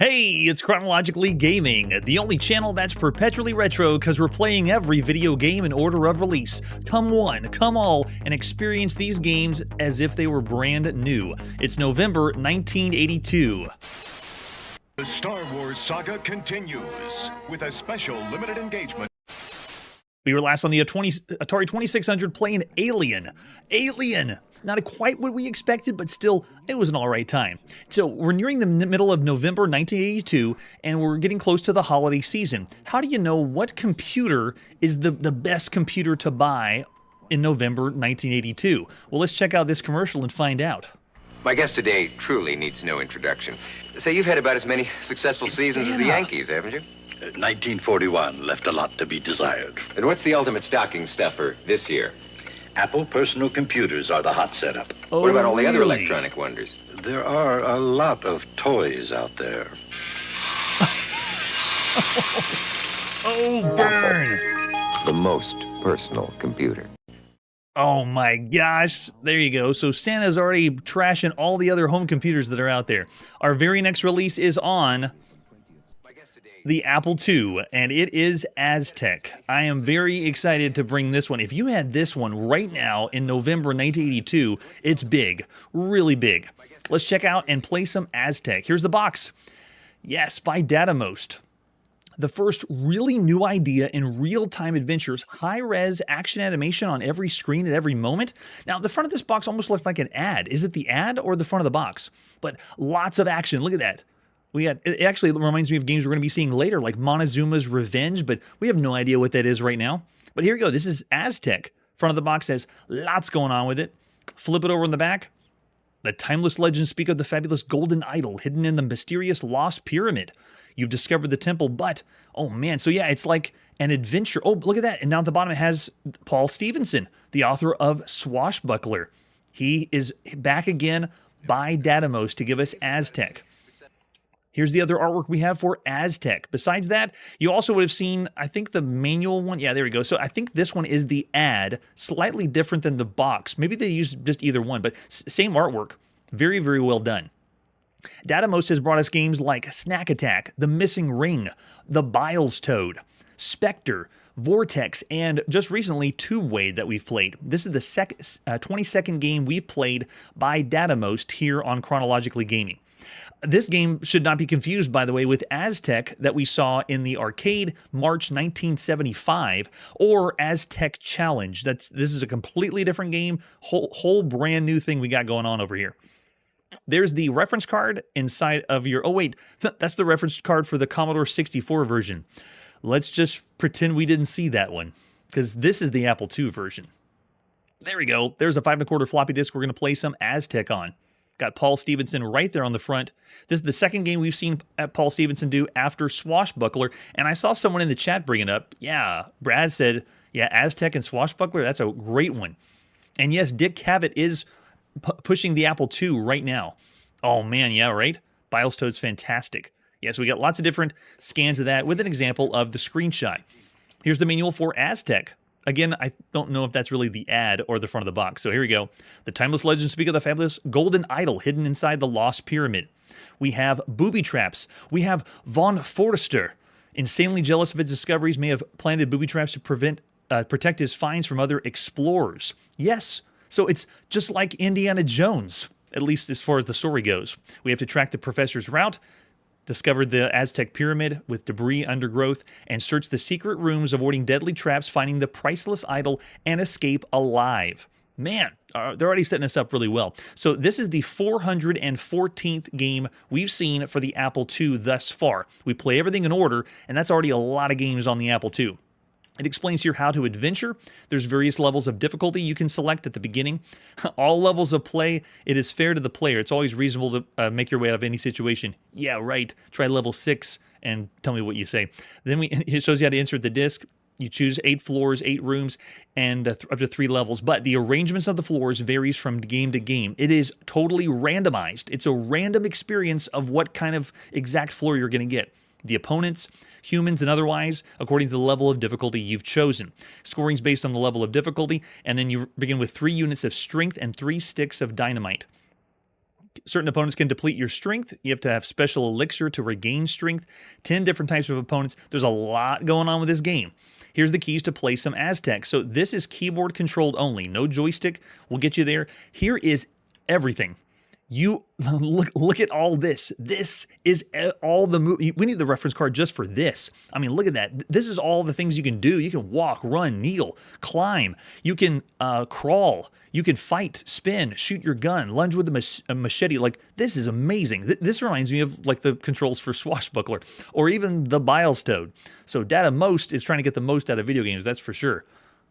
Hey, it's Chronologically Gaming, the only channel that's perpetually retro because we're playing every video game in order of release. Come one, come all, and experience these games as if they were brand new. It's November 1982. The Star Wars saga continues with a special limited engagement. We were last on the Atari 2600 playing Alien. Alien! Not quite what we expected, but still, it was an alright time. So, we're nearing the middle of November 1982, and we're getting close to the holiday season. How do you know what computer is the best computer to buy in November 1982? Well, let's check out this commercial and find out. My guest today truly needs no introduction. Say, you've had about as many successful seasons as the Yankees, haven't you? 1941 left a lot to be desired. And what's the ultimate stocking stuffer this year? Apple personal computers are the hot setup. Oh, what about all the other really? electronic wonders? There are a lot of toys out there. Oh, burn! The most personal computer. Oh my gosh, there you go. So Santa's already trashing all the other home computers that are out there. Our very next release is on the Apple II, and it is Aztec. I am very excited to bring this one. If you had this one right now in November 1982, it's big, really big. Let's check out and play some Aztec. Here's the box. Yes, by Datamost. The first really new idea in real-time adventures, high-res action animation on every screen at every moment. Now, the front of this box almost looks like an ad. Is it the ad or the front of the box? But lots of action. Look at that. It actually reminds me of games we're going to be seeing later, like Montezuma's Revenge, but we have no idea what that is right now. But here we go. This is Aztec. Front of the box has lots going on with it. Flip it over in the back. The timeless legends speak of the fabulous golden idol hidden in the mysterious lost pyramid. You've discovered the temple, but, oh man, so yeah, it's like an adventure. Oh, look at that. And down at the bottom it has Paul Stevenson, the author of Swashbuckler. He is back again by Datamost to give us Aztec. Here's the other artwork we have for Aztec. Besides that, you also would have seen, I think, the manual one. Yeah, there we go. So I think this one is the ad, slightly different than the box. Maybe they used just either one, but same artwork. Very, very well done. Datamost has brought us games like Snack Attack, The Missing Ring, The Biles Toad, Spectre, Vortex, and just recently Tube Wade that we've played. This is the 22nd game we've played by Datamost here on Chronologically Gaming. This game should not be confused, by the way, with Aztec that we saw in the arcade March 1975 or Aztec Challenge. This is a completely different game, whole brand new thing we got going on over here. There's the reference card inside of your... Oh, wait, that's the reference card for the Commodore 64 version. Let's just pretend we didn't see that one, because this is the Apple II version. There we go. There's a 5 1/4 floppy disk we're going to play some Aztec on. Got Paul Stevenson right there on the front. This is the second game we've seen Paul Stevenson do after Swashbuckler, and I saw someone in the chat bring it up. Yeah, Brad said, yeah, Aztec and Swashbuckler, that's a great one. And yes, Dick Cavett is pushing the Apple II right now. Oh man, yeah, right? Biles Toad's fantastic. Yeah, so we got lots of different scans of that with an example of the screenshot. Here's the manual for Aztec. again, I don't know if that's really the ad or the front of the box. So here we go. The timeless legends speak of the fabulous golden idol hidden inside the lost pyramid. We have booby traps. We have von Forster. Insanely jealous of his discoveries, may have planted booby traps to protect his finds from other explorers. Yes, so it's just like Indiana Jones, at least as far as the story goes. We have to track the professor's route, discover the Aztec pyramid with debris undergrowth, and search the secret rooms, avoiding deadly traps, finding the priceless idol, and escape alive. Man, they're already setting us up really well. So this is the 414th game we've seen for the Apple II thus far. We play everything in order, and that's already a lot of games on the Apple II. It explains here how to adventure. There's various levels of difficulty you can select at the beginning. All levels of play, it is fair to the player. It's always reasonable to make your way out of any situation. Yeah, right. Try level 6 and tell me what you say. Then it shows you how to insert the disc. You choose 8 floors, 8 rooms, and up to 3 levels. But the arrangements of the floors varies from game to game. It is totally randomized. It's a random experience of what kind of exact floor you're going to get. The opponents, humans and otherwise, according to the level of difficulty you've chosen. Scoring is based on the level of difficulty, and then you begin with 3 units of strength and 3 sticks of dynamite. Certain opponents can deplete your strength. You have to have special elixir to regain strength. 10 different types of opponents. There's a lot going on with this game. Here's the keys to play some Aztec. So this is keyboard controlled only. No joystick will get you there. Here is everything. You look at all this. This is all the we need the reference card just for this. I mean, look at that. This is all the things you can do. You can walk, run, kneel, climb. You can crawl. You can fight, spin, shoot your gun, lunge with a machete. Like, this is amazing. This reminds me of like the controls for Swashbuckler or even the Biles Toad. So Data Most is trying to get the most out of video games. That's for sure.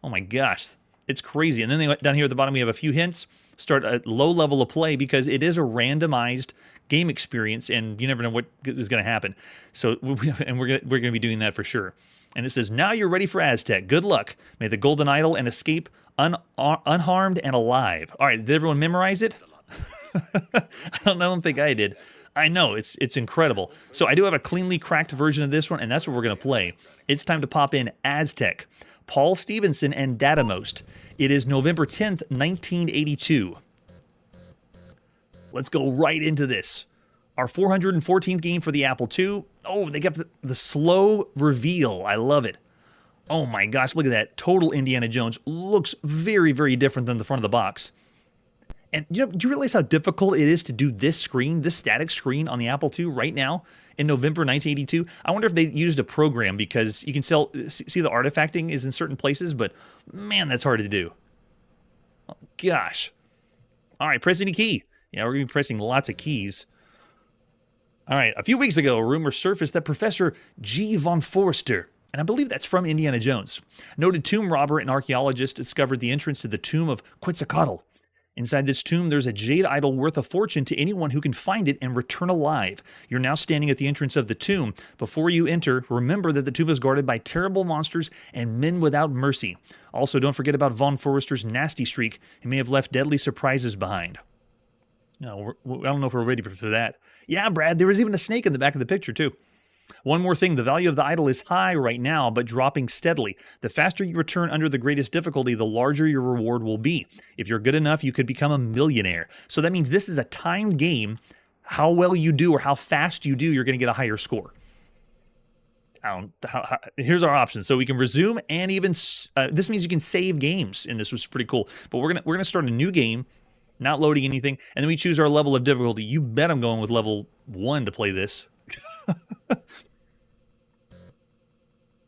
Oh my gosh, it's crazy. And then down here at the bottom we have a few hints. Start at low level of play because it is a randomized game experience and you never know what is going to happen. So and we're going to be doing that for sure. And it says, now you're ready for Aztec. Good luck. May the golden idol and escape unharmed and alive. All right, did everyone memorize it? I don't think I did. I know, it's incredible. So I do have a cleanly cracked version of this one, and that's what we're going to play. It's time to pop in Aztec, Paul Stevenson, and Datamost. It is November 10th, 1982. Let's go right into this. Our 414th game for the Apple II. Oh, they got the slow reveal. I love it. Oh my gosh, look at that. Total Indiana Jones. Looks very, very different than the front of the box. And do you realize how difficult it is to do this screen, this static screen on the Apple II right now in November 1982? I wonder if they used a program because you can see the artifacting is in certain places, but man, that's hard to do. Oh, gosh. All right, press any key. Yeah, we're going to be pressing lots of keys. All right, a few weeks ago, a rumor surfaced that Professor G. von Forster, and I believe that's from Indiana Jones, noted tomb robber and archaeologist, discovered the entrance to the tomb of Quetzalcoatl. Inside this tomb, there's a jade idol worth a fortune to anyone who can find it and return alive. You're now standing at the entrance of the tomb. Before you enter, remember that the tomb is guarded by terrible monsters and men without mercy. Also, don't forget about von Forster's nasty streak. He may have left deadly surprises behind. No, I don't know if we're ready for that. Yeah, Brad, there was even a snake in the back of the picture, too. One more thing, the value of the idol is high right now, but dropping steadily. The faster you return under the greatest difficulty, the larger your reward will be. If you're good enough, you could become a millionaire. So that means this is a timed game. How well you do or how fast you do, you're going to get a higher score. Here's our options. So we can resume and even, this means you can save games, and this was pretty cool. But we're gonna start a new game, not loading anything, and then we choose our level of difficulty. You bet I'm going with level 1 to play this.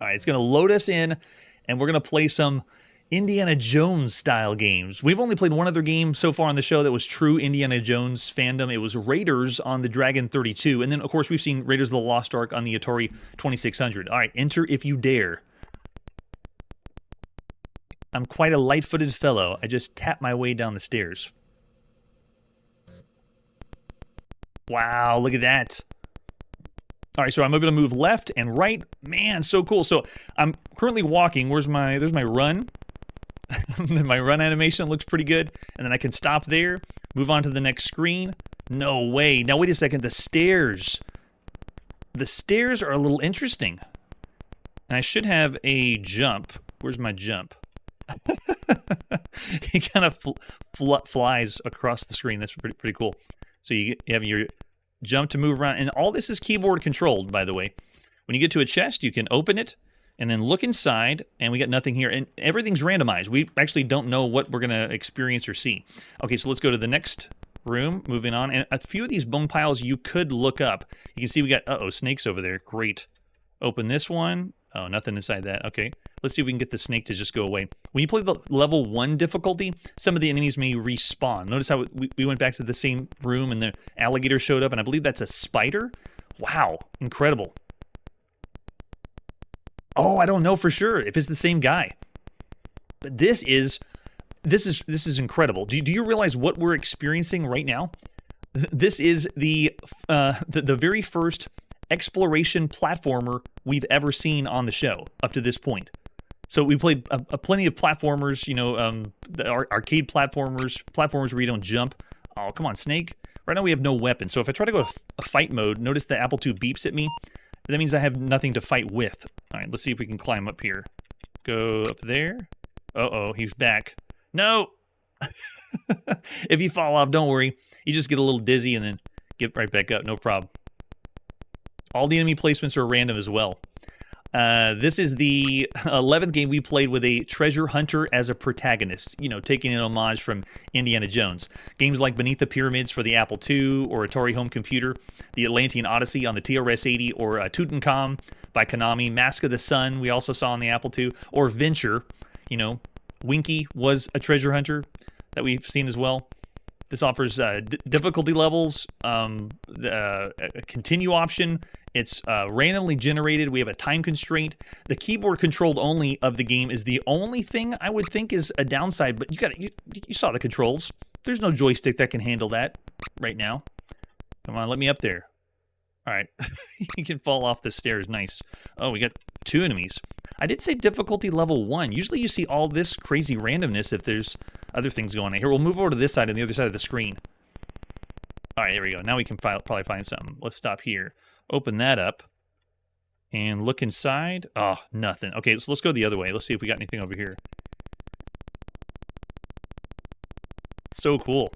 All right, it's going to load us in, and we're going to play some Indiana Jones style games. We've only played one other game so far on the show that was true Indiana Jones fandom. It was Raiders on the Dragon 32, and then of course we've seen Raiders of the Lost Ark on the Atari 2600. All right, enter if you dare. I'm quite a light-footed fellow. I just tap my way down the stairs. Wow, look at that. All right, so I'm able to move left and right. Man, so cool. So I'm currently walking. There's my run. My run animation looks pretty good. And then I can stop there, move on to the next screen. No way. Now, wait a second. The stairs. The stairs are a little interesting. And I should have a jump. Where's my jump? He kind of flies across the screen. That's pretty cool. So you have your jump to move around. And all this is keyboard controlled, by the way. When you get to a chest, you can open it and then look inside, and we got nothing here. And everything's randomized. We actually don't know what we're going to experience or see. Okay, so let's go to the next room. Moving on. And a few of these bone piles you could look up. You can see we got, snakes over there. Great. Open this one. Oh, nothing inside that. Okay. Let's see if we can get the snake to just go away. When you play the level 1 difficulty, some of the enemies may respawn. Notice how we went back to the same room and the alligator showed up, and I believe that's a spider? Wow. Incredible. Oh, I don't know for sure if it's the same guy. But this is incredible. Do you realize what we're experiencing right now? This is the very first exploration platformer we've ever seen on the show up to this point. So we played plenty of platformers, the arcade platformers where you don't jump. Oh, come on, snake. Right now we have no weapon. So if I try to go to a fight mode, notice the Apple II beeps at me. That means I have nothing to fight with. All right, let's see if we can climb up here. Go up there. Uh-oh, he's back. No! If you fall off, don't worry. You just get a little dizzy and then get right back up. No problem. All the enemy placements are random as well. This is the 11th game we played with a treasure hunter as a protagonist, taking an homage from Indiana Jones. Games like Beneath the Pyramids for the Apple II or Atari Home Computer, The Atlantean Odyssey on the TRS-80, or Tutankhamun by Konami, Mask of the Sun we also saw on the Apple II, or Venture. Winky was a treasure hunter that we've seen as well. This offers difficulty levels, a continue option. It's randomly generated. We have a time constraint. The keyboard controlled only of the game is the only thing I would think is a downside. But you saw the controls. There's no joystick that can handle that right now. Come on, let me up there. All right, you can fall off the stairs. Nice. Oh, we got 2 enemies. I did say difficulty level 1. Usually you see all this crazy randomness if there's other things going on. Here, we'll move over to this side and the other side of the screen. All right, there we go. Now we can probably find something. Let's stop here. Open that up and look inside. Oh, nothing. Okay, so let's go the other way. Let's see if we got anything over here. So cool.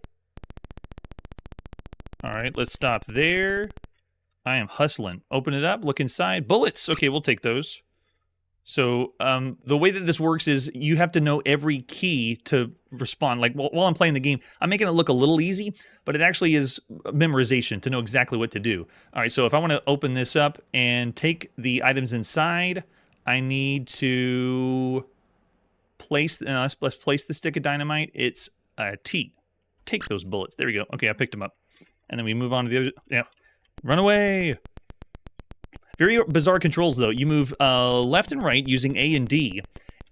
All right, let's stop there. I am hustling. Open it up, look inside. Bullets. Okay, we'll take those. So the way that this works is you have to know every key to respond. Like while I'm playing the game, I'm making it look a little easy, but it actually is memorization to know exactly what to do. All right, so if I want to open this up and take the items inside, I need to place, let's place the stick of dynamite. It's T. Take those bullets. There we go. Okay, I picked them up. And then we move on to the other, yeah. Run away. Very bizarre controls, though. You move left and right using A and D,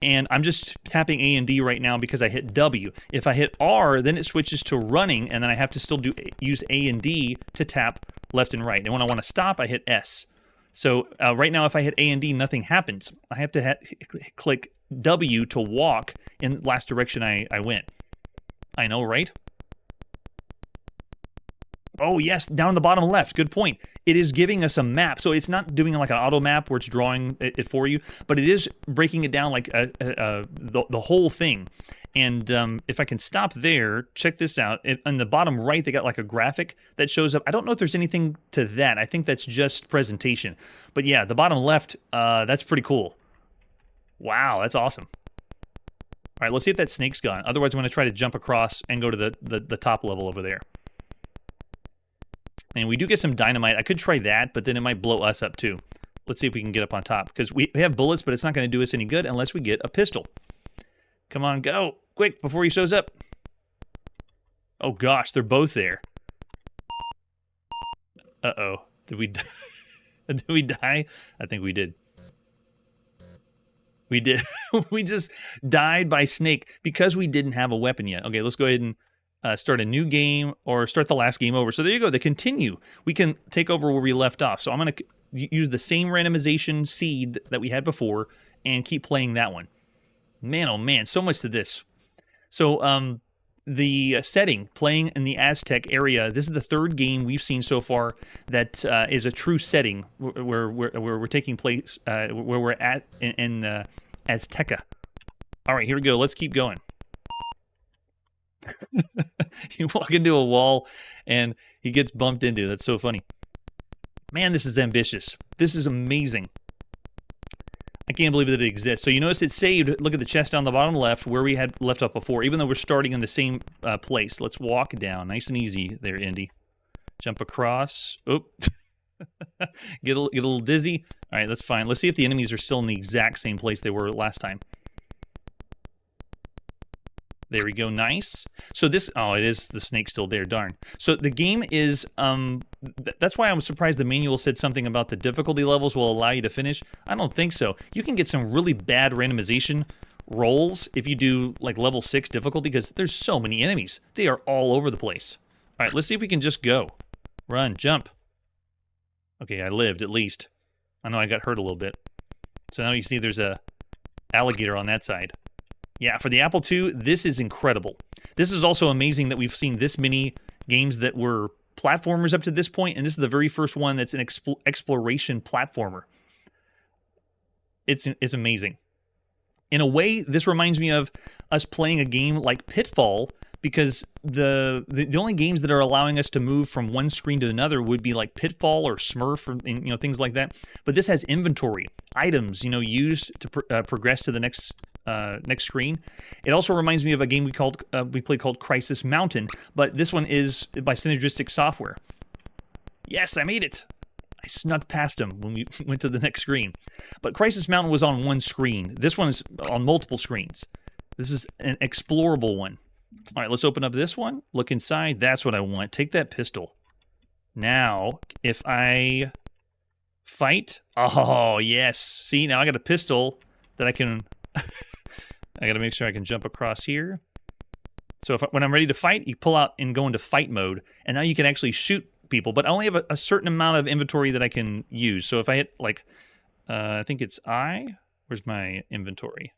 and I'm just tapping A and D right now because I hit W. If I hit R, then it switches to running, and then I have to still use A and D to tap left and right. And when I want to stop, I hit S. So right now, if I hit A and D, nothing happens. I have to click W to walk in the last direction I went. I know, right? Oh, yes, down in the bottom left. Good point. It is giving us a map. So it's not doing like an auto map where it's drawing it for you, but it is breaking it down like the whole thing. And if I can stop there, check this out. On the bottom right, they got like a graphic that shows up. I don't know if there's anything to that. I think that's just presentation. But yeah, the bottom left, that's pretty cool. Wow, that's awesome. All right, let's see if that snake's gone. Otherwise, I'm going to try to jump across and go to the top level over there. And we do get some dynamite. I could try that, but then it might blow us up too. Let's see if we can get up on top. Because we have bullets, but it's not going to do us any good unless we get a pistol. Come on, go. Quick, before he shows up. Oh gosh, they're both there. Uh-oh. Did we did we die? I think we did. We did. We just died by snake because we didn't have a weapon yet. Okay, let's go ahead and start a new game or start the last game over. So there you go, the continue. We can take over where we left off. So I'm going to use the same randomization seed that we had before and keep playing that one. Man, oh man, so much to this. So the setting, playing in the Aztec area, this is the 3rd game we've seen so far that is a true setting where we're taking place, where we're at in Azteca. All right, here we go. Let's keep going. You walk into a wall and he gets bumped into. That's so funny. Man, this is ambitious. This is amazing. I can't believe that it exists. So you notice it's saved. Look at the chest down the bottom left where we had left off before, even though we're starting in the same place. Let's walk down. Nice and easy there, Indy. Jump across. Oop. Get a little dizzy. All right, that's fine. Let's see if the enemies are still in the exact same place they were last time. There we go, nice. So this, oh, it is the snake still there, darn. So the game is, that's why I was surprised the manual said something about the difficulty levels will allow you to finish. I don't think so. You can get some really bad randomization rolls if you do like level 6 difficulty because there's so many enemies. They are all over the place. All right, let's see if we can just go. Run, jump. Okay, I lived at least. I know I got hurt a little bit. So now you see there's a alligator on that side. Yeah, for the Apple II, this is incredible. This is also amazing that we've seen this many games that were platformers up to this point, and this is the very first one that's an exploration platformer. It's amazing. In a way, this reminds me of us playing a game like Pitfall, because the only games that are allowing us to move from one screen to another would be like Pitfall or Smurf, or things like that. But this has inventory, items, used to progress to the next screen. It also reminds me of a game we played called Crisis Mountain, but this one is by Synergistic Software. Yes, I made it. I snuck past him when we went to the next screen. But Crisis Mountain was on one screen. This one is on multiple screens. This is an explorable one. All right, let's open up this one. Look inside. That's what I want. Take that pistol. Now, if I fight... Oh, yes. See, now I got a pistol that I can... I got to make sure I can jump across here. So when I'm ready to fight, you pull out and go into fight mode. And now you can actually shoot people. But I only have a certain amount of inventory that I can use. So if I hit, like, I think it's I. Where's my inventory?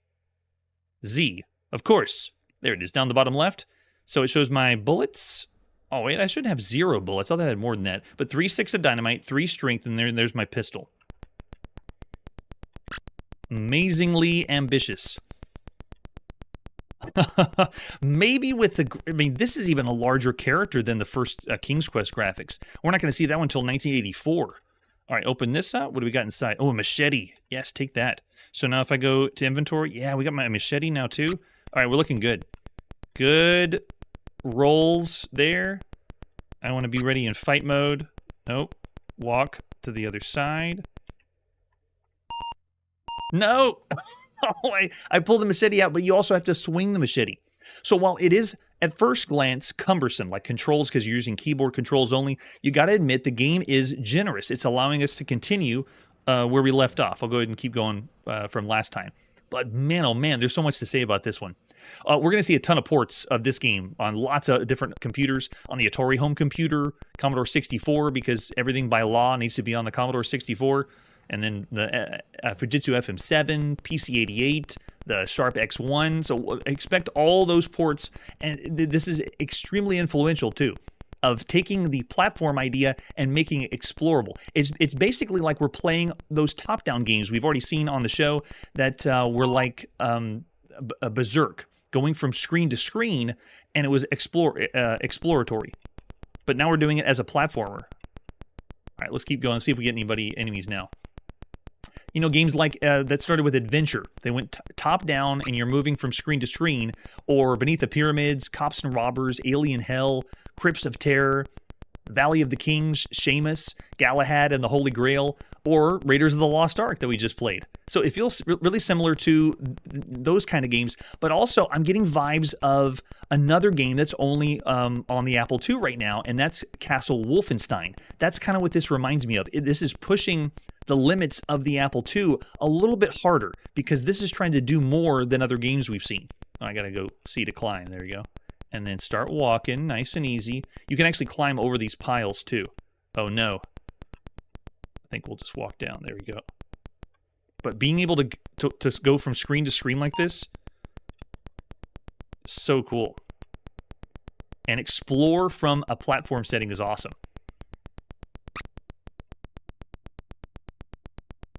Z. Of course. There it is, down the bottom left. So it shows my bullets. Oh, wait, I should have 0 bullets. I thought I had more than that. But 3 sticks of dynamite, 3 strength, and there's my pistol. Amazingly ambitious. Maybe with the... I mean, this is even a larger character than the first King's Quest graphics. We're not going to see that one until 1984. All right, open this up. What do we got inside? Oh, a machete. Yes, take that. So now if I go to inventory, yeah, we got my machete now too. All right, we're looking good. Good rolls there. I want to be ready in fight mode. Nope. Walk to the other side. No! Oh, I pulled the machete out, but you also have to swing the machete. So while it is, at first glance, cumbersome, like controls because you're using keyboard controls only, you got to admit the game is generous. It's allowing us to continue where we left off. I'll go ahead and keep going from last time. But man, oh man, there's so much to say about this one. We're going to see a ton of ports of this game on lots of different computers, on the Atari home computer, Commodore 64, because everything by law needs to be on the Commodore 64, and then the Fujitsu FM7, PC-88, the Sharp X1. So expect all those ports, and this is extremely influential too, of taking the platform idea and making it explorable. It's basically like we're playing those top-down games we've already seen on the show that were like a Berserk, going from screen to screen, and it was exploratory. But now we're doing it as a platformer. All right, let's keep going, see if we get enemies now. You know, games like that started with adventure. They went top down and you're moving from screen to screen, or Beneath the Pyramids, Cops and Robbers, Alien Hell, Crypts of Terror, Valley of the Kings, Seamus, Galahad and the Holy Grail, or Raiders of the Lost Ark that we just played. So it feels really similar to those kind of games, but also I'm getting vibes of another game that's only on the Apple II right now, and that's Castle Wolfenstein. That's kind of what this reminds me of. This is pushing the limits of the Apple II a little bit harder, because this is trying to do more than other games we've seen. Oh, I gotta go C to climb, there you go. And then start walking, nice and easy. You can actually climb over these piles too. Oh no. I think we'll just walk down, there we go. But being able to go from screen to screen like this, so cool. And explore from a platform setting is awesome.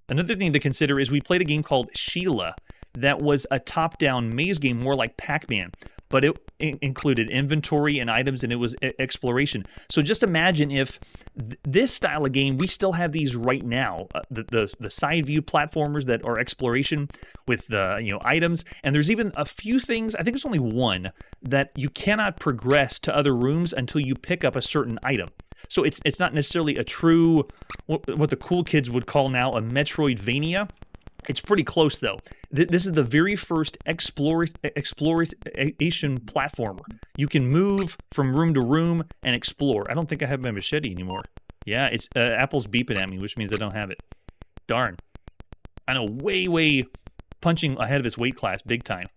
Another thing to consider is we played a game called Sheila that was a top-down maze game, more like Pac-Man, but it included inventory and items, and it was exploration. So just imagine if this style of game, we still have these right now, the side view platformers that are exploration with items, and there's even a few things, I think it's only one, that you cannot progress to other rooms until you pick up a certain item. So it's not necessarily a true, what the cool kids would call now a Metroidvania. It's pretty close, though. This is the very first exploration platformer. You can move from room to room and explore. I don't think I have my machete anymore. Yeah, it's Apple's beeping at me, which means I don't have it. Darn. I know, way punching ahead of its weight class, big time.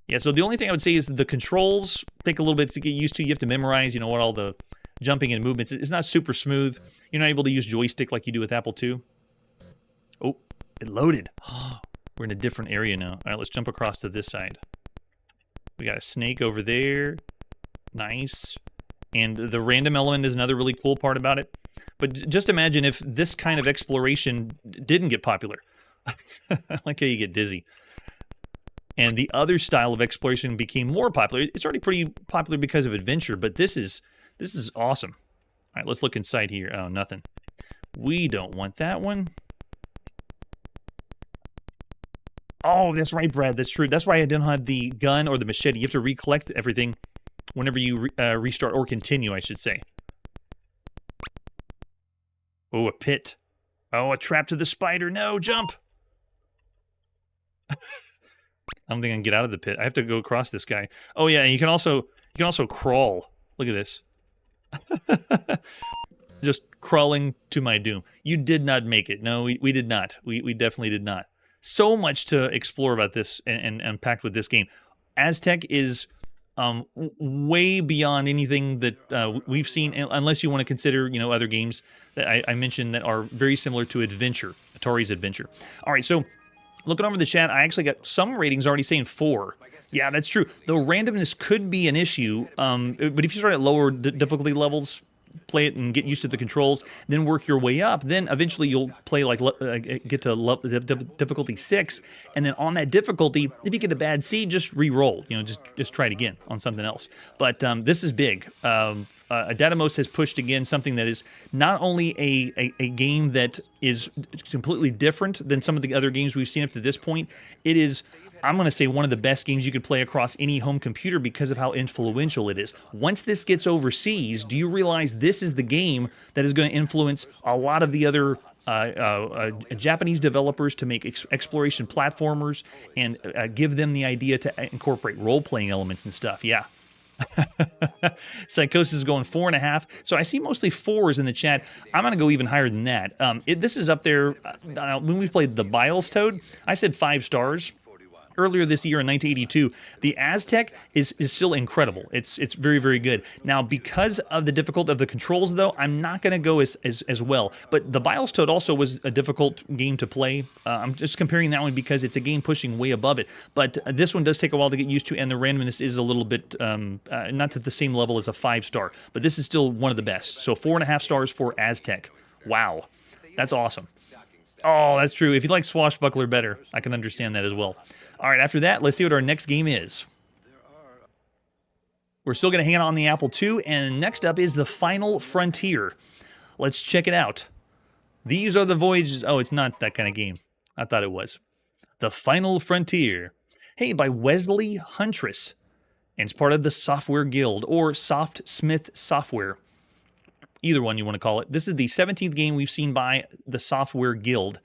Yeah, so the only thing I would say is the controls take a little bit to get used to. You have to memorize, what all the jumping and movements. It's not super smooth. You're not able to use joystick like you do with Apple II. Oh, it loaded. We're in a different area now. All right, let's jump across to this side. We got a snake over there. Nice. And the random element is another really cool part about it. But just imagine if this kind of exploration didn't get popular. I like how you get dizzy. And the other style of exploration became more popular. It's already pretty popular because of adventure, but this is awesome. All right, let's look inside here. Oh, nothing. We don't want that one. Oh, that's right, Brad. That's true. That's why I didn't have the gun or the machete. You have to recollect everything whenever you restart, or continue, I should say. Oh, a pit. Oh, a trap to the spider. No, jump. I don't think I can get out of the pit. I have to go across this guy. Oh yeah, and you can also crawl. Look at this. Just crawling to my doom. You did not make it. No, we did not. We definitely did not. So much to explore about this and unpack with this game. Aztec is way beyond anything that we've seen, unless you want to consider, other games that I mentioned that are very similar to Adventure, Atari's Adventure. All right, so looking over the chat, I actually got some ratings already saying 4. Yeah, that's true. Though randomness could be an issue, but if you start at lower difficulty levels, play it and get used to the controls, then work your way up, then eventually you'll play get to difficulty 6, and then on that difficulty, if you get a bad seed, just re-roll. Just try it again on something else. But this is big. Datamose has pushed again something that is not only a game that is completely different than some of the other games we've seen up to this point. It is, I'm going to say, one of the best games you could play across any home computer because of how influential it is. Once this gets overseas, do you realize this is the game that is going to influence a lot of the other Japanese developers to make exploration platformers and give them the idea to incorporate role-playing elements and stuff? Yeah. Psychosis is going 4.5. So I see mostly 4s in the chat. I'm going to go even higher than that. This is up there. When we played the Biles Toad, I said 5 stars. Earlier this year in 1982, the Aztec is still incredible. It's very, very good. Now, because of the difficulty of the controls, though, I'm not going to go as well. But the Biles Toad also was a difficult game to play. I'm just comparing that one because it's a game pushing way above it. But this one does take a while to get used to, and the randomness is a little bit not at the same level as a 5-star. But this is still one of the best. So 4.5 stars for Aztec. Wow, that's awesome. Oh, that's true. If you like Swashbuckler better, I can understand that as well. All right, after that, let's see what our next game is. We're still going to hang out on the Apple II, and next up is The Final Frontier. Let's check it out. These are the voyages. Oh, it's not that kind of game. I thought it was. The Final Frontier. Hey, by Wesley Huntress. And it's part of the Software Guild, or Softsmith Software. Either one you want to call it. This is the 17th game we've seen by the Software Guild,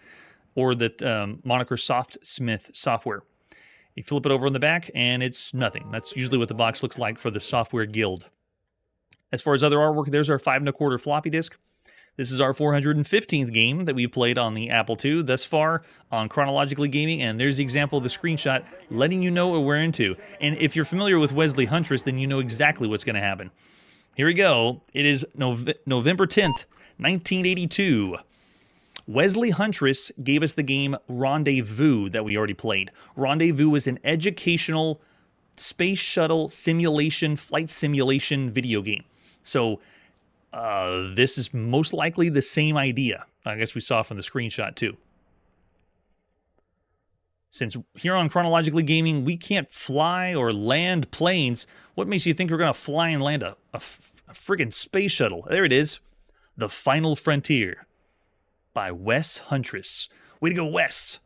or the moniker Softsmith Software. You flip it over on the back, and it's nothing. That's usually what the box looks like for the Software Guild. As far as other artwork, there's our 5 1/4 floppy disk. This is our 415th game that we played on the Apple II thus far on Chronologically Gaming, and there's the example of the screenshot letting you know what we're into. And if you're familiar with Wesley Huntress, then you know exactly what's going to happen. Here we go. It is November 10th, 1982. Wesley Huntress gave us the game Rendezvous that we already played. Rendezvous is an educational space shuttle simulation, flight simulation video game. So this is most likely the same idea. I guess we saw from the screenshot too. Since here on Chronologically Gaming, we can't fly or land planes, what makes you think we're going to fly and land a friggin' space shuttle? There it is. The Final Frontier by Wes Huntress. Way to go, Wes.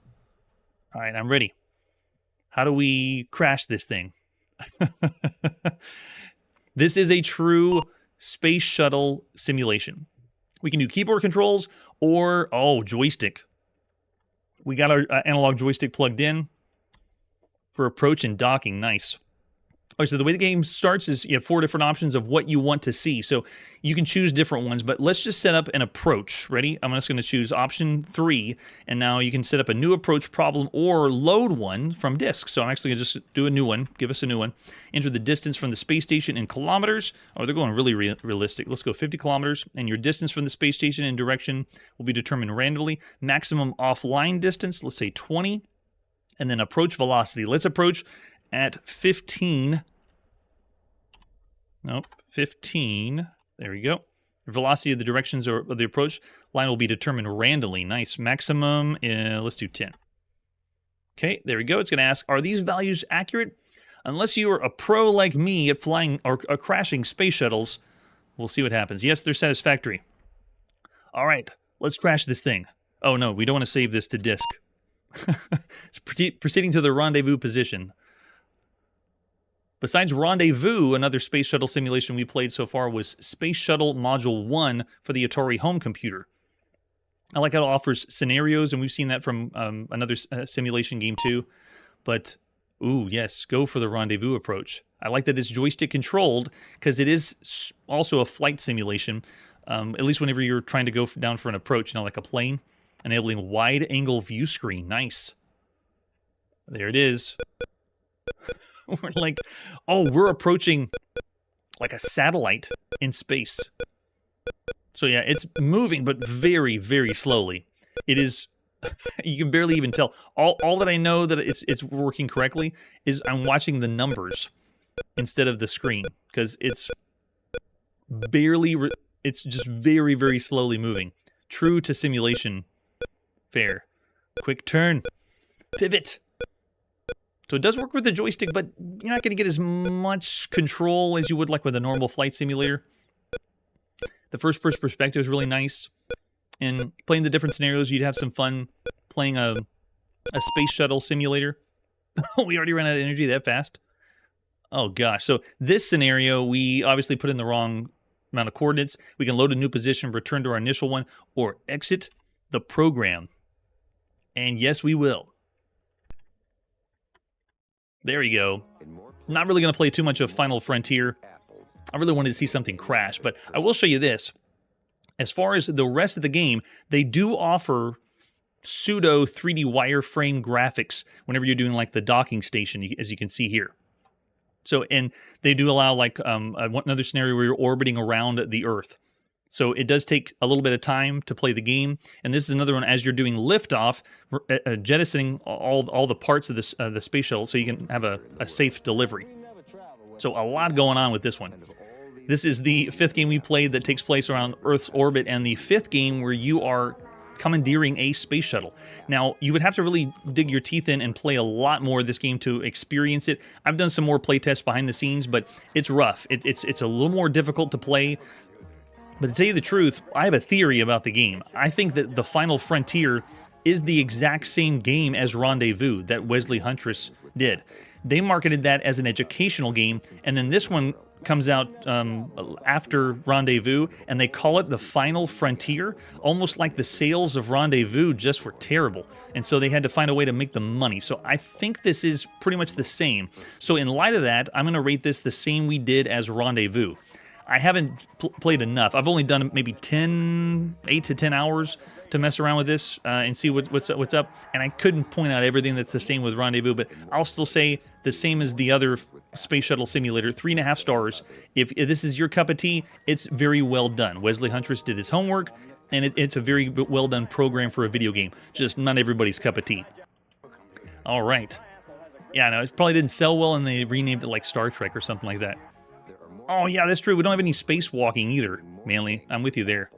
All right, I'm ready. How do we crash this thing? This is a true space shuttle simulation. We can do keyboard controls or, oh, joystick. We got our analog joystick plugged in for approach and docking. Nice. Okay, so the way the game starts is you have 4 different options of what you want to see. So you can choose different ones, but let's just set up an approach. Ready? I'm just going to choose option 3, and now you can set up a new approach problem or load one from disk. So I'm actually going to just do a new one. Give us a new one. Enter the distance from the space station in kilometers. Oh, they're going really realistic. Let's go 50 kilometers, and your distance from the space station in direction will be determined randomly. Maximum offline distance, let's say 20, and then approach velocity. Let's approach at 15. Nope, 15. There we go. The velocity of the directions of the approach line will be determined randomly. Nice. Maximum, let's do 10. Okay, there we go. It's going to ask, are these values accurate? Unless you are a pro like me at flying or crashing space shuttles, we'll see what happens. Yes, they're satisfactory. All right, let's crash this thing. Oh no, we don't want to save this to disk. It's proceeding to the rendezvous position. Besides Rendezvous, another space shuttle simulation we played so far was Space Shuttle Module 1 for the Atari home computer. I like how it offers scenarios, and we've seen that from another simulation game too. But, ooh, yes, go for the Rendezvous approach. I like that it's joystick controlled, because it is also a flight simulation, at least whenever you're trying to go down for an approach, you know, like a plane. Enabling wide-angle view screen. Nice. There it is. We're like, oh, we're approaching like a satellite in space. So yeah, it's moving, but very, very slowly. It is, you can barely even tell. All that I know that it's working correctly is I'm watching the numbers instead of the screen, because it's barely, it's just very, very slowly moving. True to simulation fare. Quick turn. Pivot. So it does work with the joystick, but you're not going to get as much control as you would like with a normal flight simulator. The first-person perspective is really nice. And playing the different scenarios, you'd have some fun playing a space shuttle simulator. We already ran out of energy that fast. Oh, gosh. So this scenario, we obviously put in the wrong amount of coordinates. We can load a new position, return to our initial one, or exit the program. And yes, we will. There you go. Not really going to play too much of Final Frontier. I really wanted to see something crash, but I will show you this. As far as the rest of the game, they do offer pseudo 3D wireframe graphics whenever you're doing like the docking station, as you can see here. So, and they do allow like another scenario where you're orbiting around the Earth. So it does take a little bit of time to play the game. And this is another one as you're doing liftoff, jettisoning all the parts of this, the space shuttle so you can have a safe delivery. So a lot going on with this one. This is the 5th game we played that takes place around Earth's orbit, and the 5th game where you are commandeering a space shuttle. Now, you would have to really dig your teeth in and play a lot more of this game to experience it. I've done some more play tests behind the scenes, but it's rough. It's a little more difficult to play. But to tell you the truth, I have a theory about the game. I think that the Final Frontier is the exact same game as Rendezvous that Wesley Huntress did. They marketed that as an educational game, and then this one comes out after Rendezvous, and they call it the Final Frontier, almost like the sales of Rendezvous just were terrible, and so they had to find a way to make the money. So I think this is pretty much the same. So in light of that, I'm going to rate this the same we did as Rendezvous. I haven't played enough. I've only done maybe 8 to 10 hours to mess around with this and see what's up. And I couldn't point out everything that's the same with Rendezvous, but I'll still say the same as the other space shuttle simulator, 3.5 stars. If this is your cup of tea, it's very well done. Wesley Huntress did his homework, and it's a very well done program for a video game. Just not everybody's cup of tea. All right. Yeah, no, it probably didn't sell well, and they renamed it like Star Trek or something like that. Oh, yeah, that's true. We don't have any spacewalking either, Manly. I'm with you there.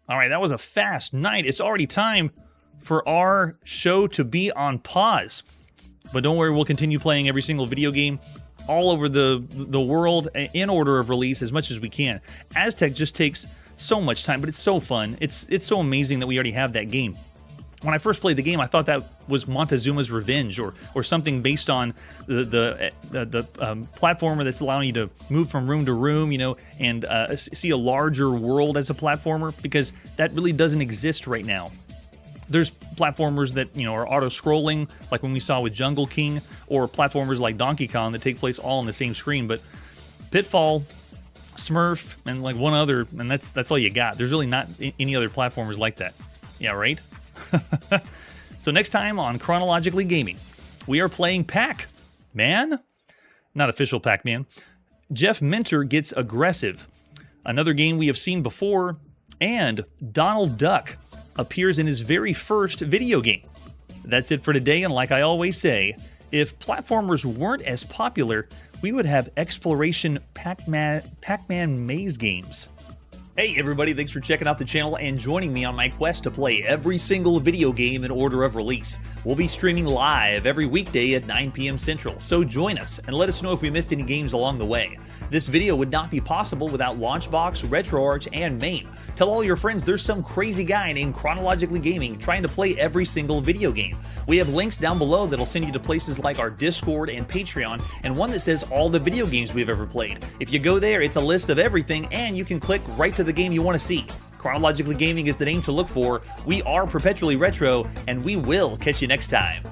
All right, that was a fast night. It's already time for our show to be on pause. But don't worry, we'll continue playing every single video game all over the world in order of release as much as we can. Aztec just takes so much time, but it's so fun. It's so amazing that we already have that game. When I first played the game, I thought that was Montezuma's Revenge or something based on the platformer that's allowing you to move from room to room, you know, and see a larger world as a platformer, because that really doesn't exist right now. There's platformers that, you know, are auto-scrolling, like when we saw with Jungle King, or platformers like Donkey Kong that take place all on the same screen. But Pitfall, Smurf, and like one other, and that's all you got. There's really not any other platformers like that. Yeah, right? So next time on Chronologically Gaming, we are playing Pac-Man. Not official Pac-Man. Jeff Minter gets aggressive. Another game we have seen before. And Donald Duck appears in his very first video game. That's it for today, and like I always say, if platformers weren't as popular, we would have exploration Pac-Man maze games. Hey everybody, thanks for checking out the channel and joining me on my quest to play every single video game in order of release. We'll be streaming live every weekday at 9 p.m. Central, so join us and let us know if we missed any games along the way. This video would not be possible without Launchbox, RetroArch, and MAME. Tell all your friends there's some crazy guy named Chronologically Gaming trying to play every single video game. We have links down below that'll send you to places like our Discord and Patreon, and one that says all the video games we've ever played. If you go there, it's a list of everything, and you can click right to the game you want to see. Chronologically Gaming is the name to look for. We are perpetually retro, and we will catch you next time.